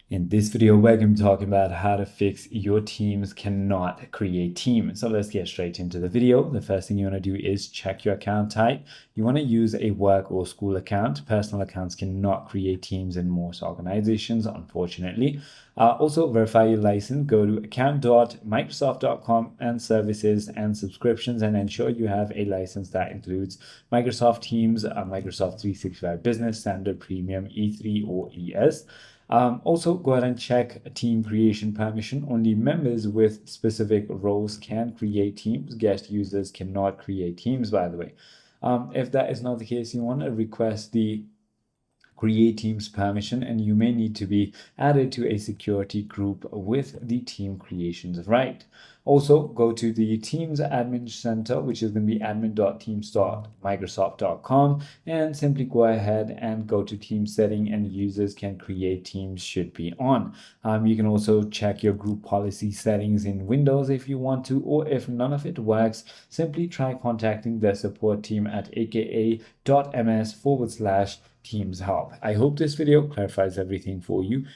In this video, we're going to be talking about how to fix your teams cannot create teams. So let's get straight into the video. The first thing you want to do is check your account type. You want to use a work or school account. Personal accounts cannot create teams in most organizations, unfortunately. Also, verify your license. Go to account.microsoft.com and services and subscriptions and ensure you have a license that includes Microsoft Teams, Microsoft 365 Business, Standard, Premium, E3 or ES. Also, go ahead and check team creation permission. Only members with specific roles can create teams. Guest users cannot create teams, by the way. If that is not the case, you want to request the create teams permission, and you may need to be added to a security group with the team creations right. Also, go to the Teams admin center, which is going to be admin.teams.microsoft.com, and simply go ahead and go to team setting, and users can create teams should be on. You can also check your group policy settings in Windows if you want to, or if none of it works, simply try contacting the support team at aka.ms/Teams help. I hope this video clarifies everything for you.